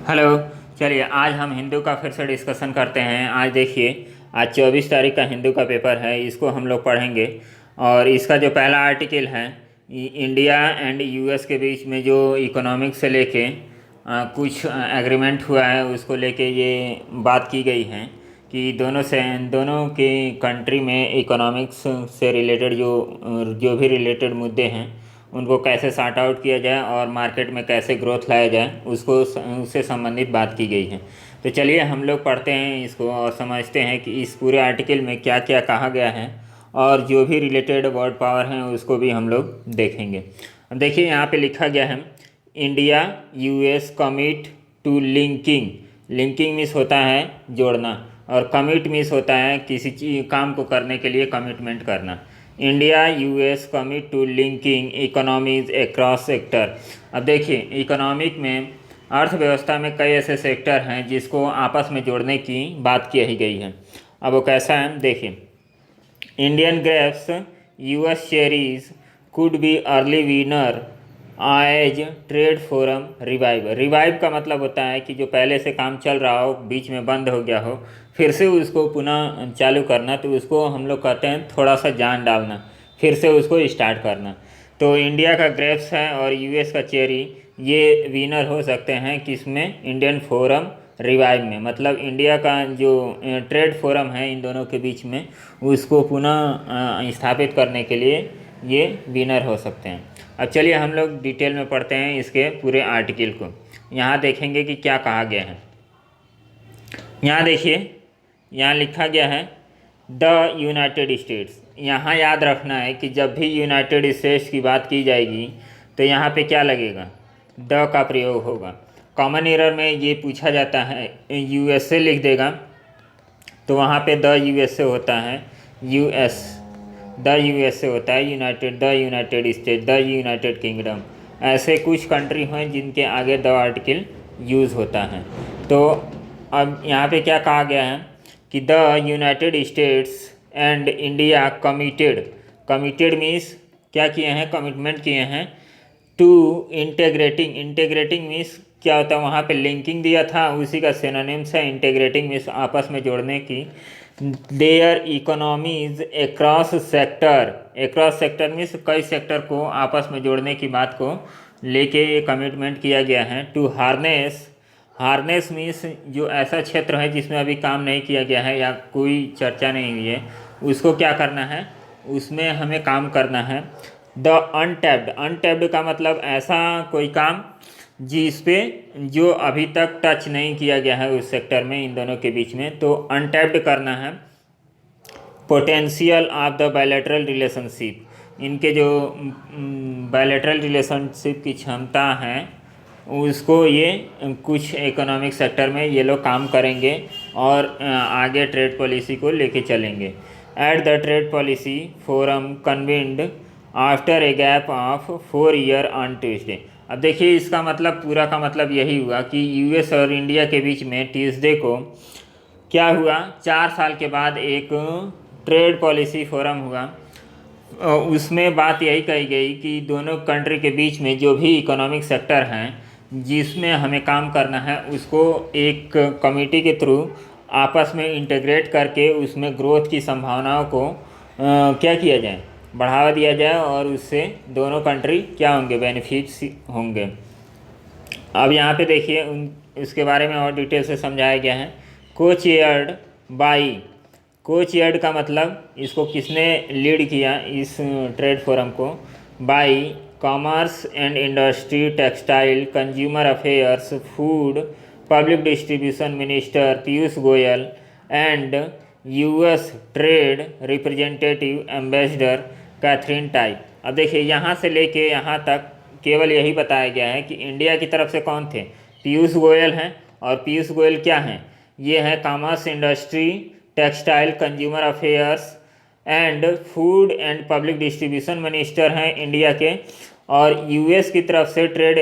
Hello. चलिए आज हम हिंदू का फिर से डिस्कशन करते हैं। आज देखिए, आज 24 तारीख का हिंदू का पेपर है, इसको हम लोग पढ़ेंगे। और इसका जो पहला आर्टिकल है, इंडिया एंड यूएस के बीच में जो इकोनॉमिक से लेके कुछ एग्रीमेंट हुआ है, उसको लेके ये बात की गई है कि दोनों के कंट्री में इकोनॉमिक्स से रिलेटेड जो भी रिलेटेड मुद्दे हैं उनको कैसे सॉर्ट आउट किया जाए और मार्केट में कैसे ग्रोथ लाया जाए, उससे संबंधित बात की गई है। तो चलिए हम लोग पढ़ते हैं इसको और समझते हैं कि इस पूरे आर्टिकल में क्या क्या कहा गया है, और जो भी रिलेटेड वर्ड पावर हैं उसको भी हम लोग देखेंगे। अब देखिए यहाँ पे लिखा गया है, India US commit to linking. Linking means होता है जोड़ना, और कमिट मीन्स होता है किसी चीज काम को करने के लिए कमिटमेंट करना। India US commit to linking economies across sector. अब देखिए, इकोनॉमिक में, अर्थव्यवस्था में कई ऐसे सेक्टर हैं जिसको आपस में जोड़ने की बात की गई है। अब वो कैसा है देखिए, Indian grapes US cherries could be early winner as trade forum revive. Revive का मतलब होता है कि जो पहले से काम चल रहा हो, बीच में बंद हो गया हो, फिर से उसको पुनः चालू करना, तो उसको हम लोग कहते हैं थोड़ा सा जान डालना, फिर से उसको स्टार्ट करना। तो इंडिया का ग्रेप्स है और यूएस का चेरी, ये विनर हो सकते हैं किसमें, इंडियन फोरम रिवाइव में। मतलब इंडिया का जो ट्रेड फोरम है इन दोनों के बीच में, उसको पुनः स्थापित करने के लिए ये विनर हो सकते हैं। अब चलिए हम लोग डिटेल में पढ़ते हैं इसके पूरे आर्टिकल को। यहाँ देखेंगे कि क्या कहा गया है। यहाँ देखिए, यहाँ लिखा गया है द यूनाइटेड स्टेट्स। यहाँ याद रखना है कि जब भी यूनाइटेड स्टेट्स की बात की जाएगी तो यहाँ पे क्या लगेगा, द का प्रयोग होगा। कॉमन एरर में ये पूछा जाता है, यूएसए लिख देगा तो वहाँ पे द यूएसए होता है, यूएस द यूएसए होता है, United the United state, the United kingdom. ऐसे कुछ कंट्री हैं जिनके आगे द आर्टिकल यूज़ होता है। तो अब यहाँ पे क्या कहा गया है कि the United states and India committed. Committed means क्या किए हैं, कमिटमेंट किए हैं टू इंटेग्रेटिंग। इंटेग्रेटिंग मीन्स क्या होता है, वहाँ पे लिंकिंग दिया था, उसी का सिनोनिम्स है इंटेग्रेटिंग मीन्स आपस में जोड़ने की। Their economies across sector. Across sector means कई सेक्टर को आपस में जोड़ने की बात को लेके ये कमिटमेंट किया गया है। To harness. हार्नेस मीन्स जो ऐसा क्षेत्र है जिसमें अभी काम नहीं किया गया है या कोई चर्चा नहीं हुई है, उसको क्या करना है, उसमें हमें काम करना है। The untapped. अनटैप्ड का मतलब ऐसा कोई काम जिस पे जो अभी तक टच नहीं किया गया है उस सेक्टर में, इन दोनों के बीच में, तो अनटैप्ड करना है। Potential of the bilateral relationship. इनके जो बायलैटरल रिलेशनशिप की क्षमता है उसको ये कुछ इकोनॉमिक सेक्टर में ये लोग काम करेंगे और आगे ट्रेड पॉलिसी को लेके चलेंगे। At the trade policy forum convened after a gap of 4 year on Tuesday. अब देखिए, इसका मतलब, पूरा का मतलब यही हुआ कि यूएस और इंडिया के बीच में ट्यूसडे को क्या हुआ, 4 साल के बाद एक ट्रेड पॉलिसी फोरम हुआ। उसमें बात यही कही गई कि दोनों कंट्री के बीच में जो भी इकोनॉमिक सेक्टर हैं जिसमें हमें काम करना है, उसको एक कमेटी के थ्रू आपस में इंटीग्रेट करके उसमें ग्रोथ की संभावनाओं को क्या किया जाए, बढ़ावा दिया जाए, और उससे दोनों कंट्री क्या होंगे, बेनिफिट्स होंगे। अब यहाँ पे देखिए उसके बारे में और डिटेल से समझाया गया है। को चेयर्ड बाई। को चेयर्ड का मतलब इसको किसने लीड किया इस ट्रेड फोरम को, by commerce and industry, textile, consumer affairs, food, public distribution minister Piyush Goyal and US trade representative ambassador Katherine Tai. अब देखिए, यहाँ से लेके यहाँ तक केवल यही बताया गया है कि इंडिया की तरफ से कौन थे, पीयूष गोयल हैं। और पीयूष गोयल क्या हैं, ये है commerce, industry, textile, consumer affairs and food and public distribution minister हैं इंडिया के। और यूएस की तरफ से ट्रेड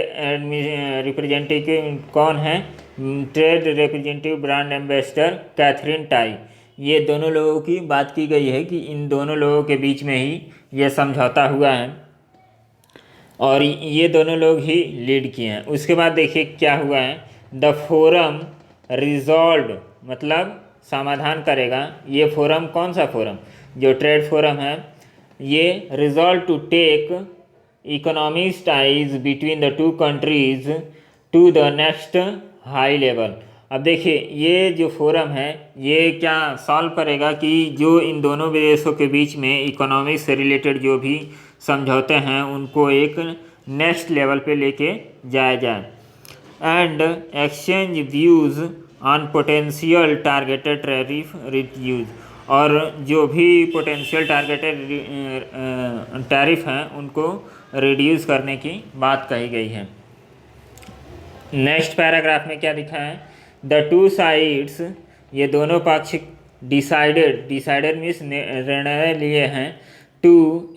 रिप्रेजेंटेटिव कौन है, trade representative brand ambassador Katherine Tai. ये दोनों लोगों की बात की गई है कि इन दोनों लोगों के बीच में ही ये समझौता हुआ है और ये दोनों लोग ही लीड किए हैं। उसके बाद देखिए क्या हुआ है, द फोरम रिजॉल्व मतलब समाधान करेगा। ये फोरम कौन सा फोरम? जो ट्रेड फोरम है, ये resolve to take economic ties between the two countries to the next high level. अब देखिए, ये जो फोरम है ये क्या सॉल्व करेगा कि जो इन दोनों देशों के बीच में इकोनॉमिक से रिलेटेड जो भी समझौते हैं उनको एक नेक्स्ट लेवल पे लेके जाया जाए। And exchange views on potential targeted tariff reduce, और जो भी पोटेंशियल टारगेटेड टैरिफ हैं उनको रिड्यूस करने की बात कही गई है। नेक्स्ट पैराग्राफ में क्या लिखा है? द टू साइड्स, ये दोनों पक्ष डिसाइडेड मीन्स निर्णय लिए हैं to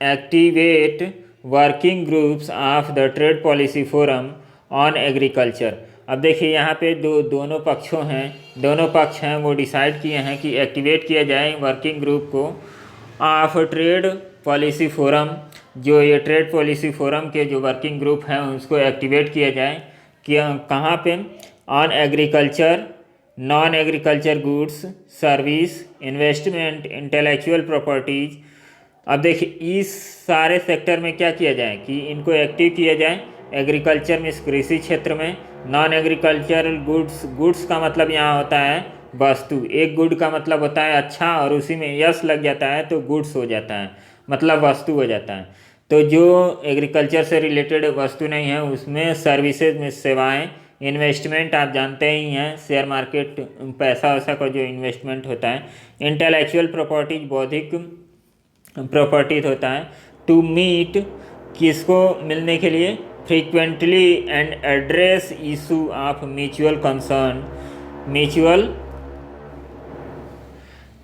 activate working groups of the trade policy forum on agriculture. अब देखिए, यहाँ पे दोनों पक्ष हैं वो डिसाइड किए हैं कि एक्टिवेट किया जाए वर्किंग ग्रुप को ऑफ ट्रेड पॉलिसी फोरम। जो ये ट्रेड पॉलिसी फोरम के जो वर्किंग ग्रुप हैं उसको एक्टिवेट किया जाए कि कहाँ पे? On agriculture, non agriculture goods, service, investment, intellectual properties. अब देखिए, इस सारे सेक्टर में क्या किया जाए कि इनको एक्टिव किया जाए। एग्रीकल्चर में, कृषि क्षेत्र में, नॉन एग्रीकल्चरल गुड्स का मतलब यहाँ होता है वस्तु। एक गुड का मतलब होता है अच्छा, और उसी में यस लग जाता है तो गुड्स हो जाता है, मतलब वस्तु हो जाता है। तो जो एग्रीकल्चर से रिलेटेड वस्तु नहीं है उसमें सर्विसेज में सेवाएं, इन्वेस्टमेंट आप जानते ही हैं, शेयर मार्केट, पैसा वैसा का जो इन्वेस्टमेंट होता है। इंटेलेक्चुअल प्रॉपर्टीज, बौद्धिक प्रॉपर्टीज होता है। टू मीट, किसको मिलने के लिए? Frequently and address issue of mutual concern,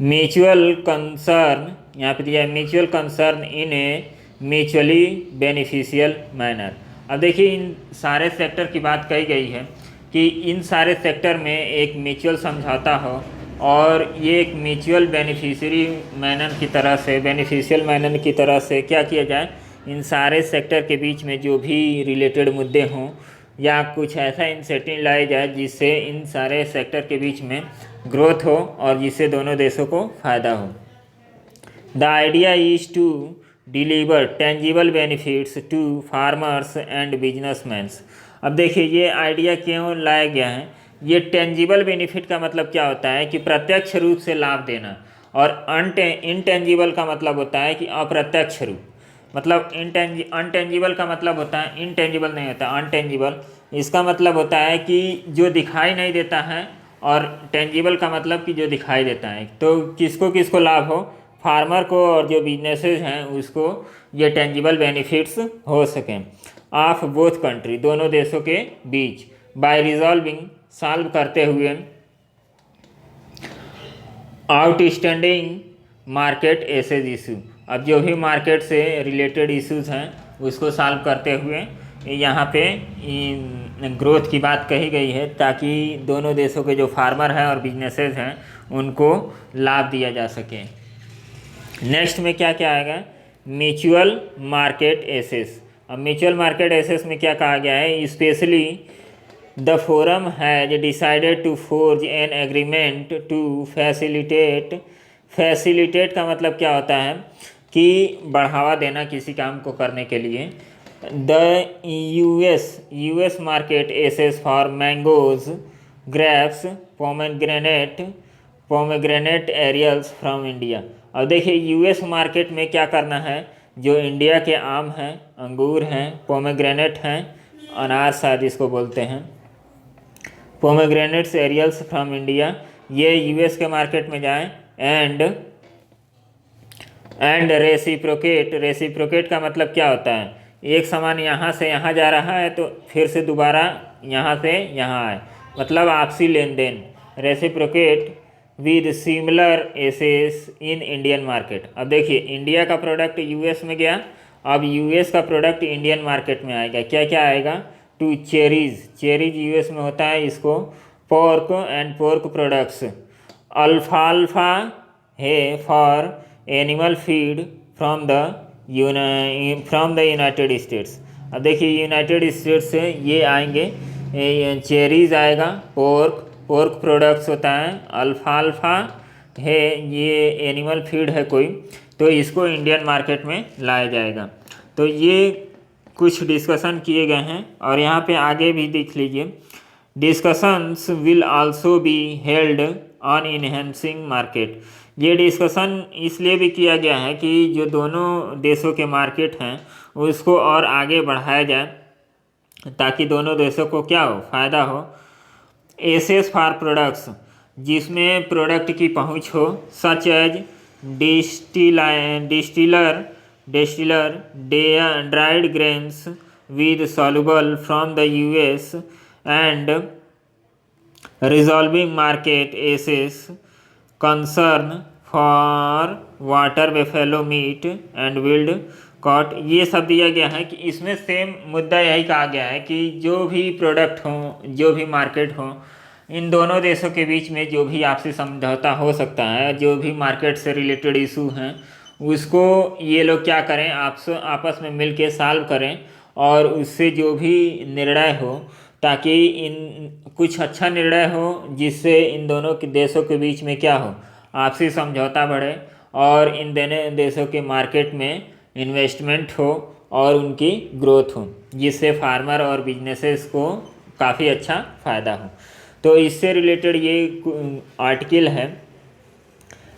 mutual concern यहाँ पे दिया है, mutual concern in A mutually beneficial manner. अब देखिए, इन सारे सेक्टर की बात कही गई है कि इन सारे सेक्टर में एक म्यूचुअल समझौता हो और ये एक म्यूचुअल बेनिफिशियल मैनर की तरह से क्या किया जाए, इन सारे सेक्टर के बीच में जो भी रिलेटेड मुद्दे हों या कुछ ऐसा इंसेंटिव लाया जाए जिससे इन सारे सेक्टर के बीच में ग्रोथ हो और जिससे दोनों देशों को फ़ायदा हो। The idea is to deliver tangible benefits to farmers and businessmans. अब देखिए, ये आइडिया क्यों लाया गया है? ये टेंजिबल बेनिफिट का मतलब क्या होता है कि प्रत्यक्ष रूप से लाभ देना, और इनटेंजिबल का मतलब होता है कि अप्रत्यक्ष रूप, मतलब अनटेंजिबल का मतलब होता है, इनटेंजिबल नहीं होता, अनटेंजिबल। इसका मतलब होता है कि जो दिखाई नहीं देता है, और टेंजिबल का मतलब कि जो दिखाई देता है। तो किसको लाभ हो? फार्मर को और जो बिजनेसेस हैं उसको ये टेंजिबल बेनिफिट्स हो सकें ऑफ बोथ कंट्री, दोनों देशों के बीच। बाय रिजॉल्विंग, सॉल्व करते हुए, आउटस्टैंडिंग मार्केट एसेज इशू। अब जो भी मार्केट से रिलेटेड इश्यूज हैं उसको सॉल्व करते हुए यहाँ पे ग्रोथ की बात कही गई है, ताकि दोनों देशों के जो फार्मर हैं और बिजनेसेस हैं उनको लाभ दिया जा सके। नेक्स्ट में क्या क्या आएगा? Mutual market access. अब म्यूचुअल मार्केट एसेस में क्या कहा गया है? Specially the forum has decided to forge an agreement to facilitate का मतलब क्या होता है कि बढ़ावा देना किसी काम को करने के लिए। The US market access for mangoes, grapes, pomegranate arils from India. अब देखिए, यूएस मार्केट में क्या करना है? जो इंडिया के आम हैं, अंगूर हैं, पोमेग्रेनेट हैं, अनार शायद इसको बोलते हैं, पोमेग्रेनेट्स एरियल्स फ्रॉम इंडिया, ये यूएस के मार्केट में जाएं। एंड रेसिप्रोकेट का मतलब क्या होता है? एक सामान यहाँ से यहाँ जा रहा है तो फिर से दोबारा यहाँ से यहाँ आए, मतलब आपसी लेन देन। Reciprocate with similar access in Indian market. अब देखिए, इंडिया का प्रोडक्ट यूएस में गया, अब यूएस का प्रोडक्ट इंडियन मार्केट में आएगा। क्या क्या आएगा? टू चेरीज यूएस में होता है, इसको पोर्क एंड पोर्क प्रोडक्ट्स, अल्फाल्फा है for animal feed from the United states. अब देखिए, यूनाइटेड स्टेट्स से ये आएंगे चेरीज आएगा, पोर्क प्रोडक्ट्स होता है, अल्फाल्फा है, ये एनिमल फीड है कोई, तो इसको इंडियन मार्केट में लाया जाएगा। तो ये कुछ डिस्कशन किए गए हैं। और यहाँ पे आगे भी देख लीजिए, discussions will also be held on enhancing market. ये डिस्कशन इसलिए भी किया गया है कि जो दोनों देशों के मार्केट हैं उसको और आगे बढ़ाया जाए, ताकि दोनों देशों को क्या हो, फ़ायदा हो। एसेस फॉर प्रोडक्ट्स, जिसमें प्रोडक्ट की पहुंच हो, such as distiller dried grains with soluble from the US and resolving market access concern for water buffalo meat and wild caught. ये सब दिया गया है कि इसमें सेम मुद्दा यही कहा गया है कि जो भी प्रोडक्ट हो, जो भी मार्केट हो, इन दोनों देशों के बीच में जो भी आपसी समझौता हो सकता है, जो भी मार्केट से रिलेटेड इशू हैं, उसको ये लोग क्या करें, आपस में मिल के सॉल्व करें और उससे जो भी निर्णय हो, ताकि इन कुछ अच्छा निर्णय हो जिससे इन दोनों के देशों के बीच में क्या हो, आपसी समझौता बढ़े और इन दोनों देशों के मार्केट में इन्वेस्टमेंट हो और उनकी ग्रोथ हो, जिससे फार्मर और बिजनेसेस को काफ़ी अच्छा फ़ायदा हो। तो इससे रिलेटेड ये आर्टिकल है।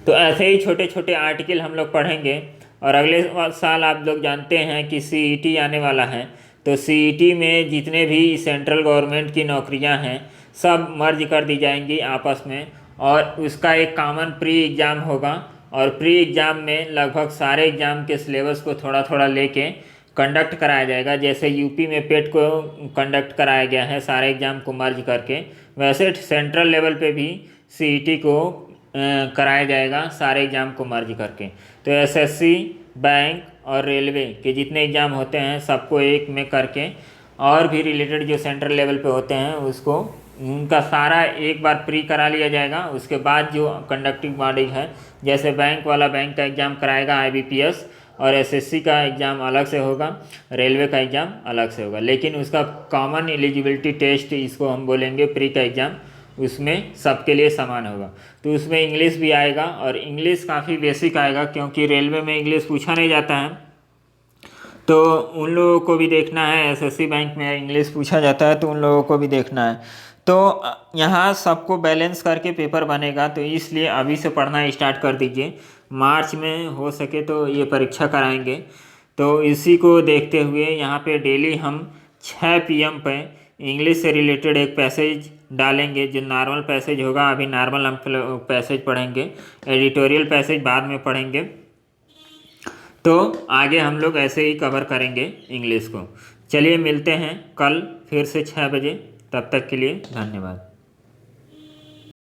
तो ऐसे ही छोटे छोटे आर्टिकल हम लोग पढ़ेंगे। और अगले साल आप लोग जानते हैं कि सीईटी आने वाला है, तो सीईटी में जितने भी सेंट्रल गवर्नमेंट की नौकरियां हैं सब मर्ज कर दी जाएंगी आपस में, और उसका एक कॉमन प्री एग्ज़ाम होगा। और प्री एग्ज़ाम में लगभग सारे एग्ज़ाम के सिलेबस को थोड़ा थोड़ा लेके कंडक्ट कराया जाएगा। जैसे यूपी में पेट को कंडक्ट कराया गया है सारे एग्ज़ाम को मर्ज करके, वैसे सेंट्रल लेवल पे भी सीईटी को कराया जाएगा सारे एग्ज़ाम को मर्ज करके। तो एसएससी, बैंक और रेलवे के जितने एग्ज़ाम होते हैं सबको एक में करके, और भी रिलेटेड जो सेंट्रल लेवल पे होते हैं उसको उनका सारा एक बार प्री करा लिया जाएगा। उसके बाद जो कंडक्टिंग बॉडी है, जैसे बैंक वाला बैंक का एग्ज़ाम कराएगा IBPS, और एसएससी का एग्ज़ाम अलग से होगा, रेलवे का एग्ज़ाम अलग से होगा, लेकिन उसका कॉमन एलिजिबिलिटी टेस्ट इसको हम बोलेंगे प्री का एग्ज़ाम, उसमें सबके लिए समान होगा। तो उसमें इंग्लिश भी आएगा, और इंग्लिश काफ़ी बेसिक आएगा क्योंकि रेलवे में इंग्लिश पूछा नहीं जाता है, तो उन लोगों को भी देखना है। एसएससी बैंक में इंग्लिश पूछा जाता है तो उन लोगों को भी देखना है। तो यहाँ सबको बैलेंस करके पेपर बनेगा, तो इसलिए अभी से पढ़ना स्टार्ट कर दीजिए। मार्च में हो सके तो ये परीक्षा कराएंगे। तो इसी को देखते हुए यहाँ पे डेली हम 6 PM पे इंग्लिश से रिलेटेड एक पैसेज डालेंगे, जो नॉर्मल पैसेज होगा। अभी नॉर्मल हम पैसेज पढ़ेंगे, एडिटोरियल पैसेज बाद में पढ़ेंगे। तो आगे हम लोग ऐसे ही कवर करेंगे इंग्लिश को। चलिए मिलते हैं कल फिर से 6 बजे, तब तक के लिए धन्यवाद।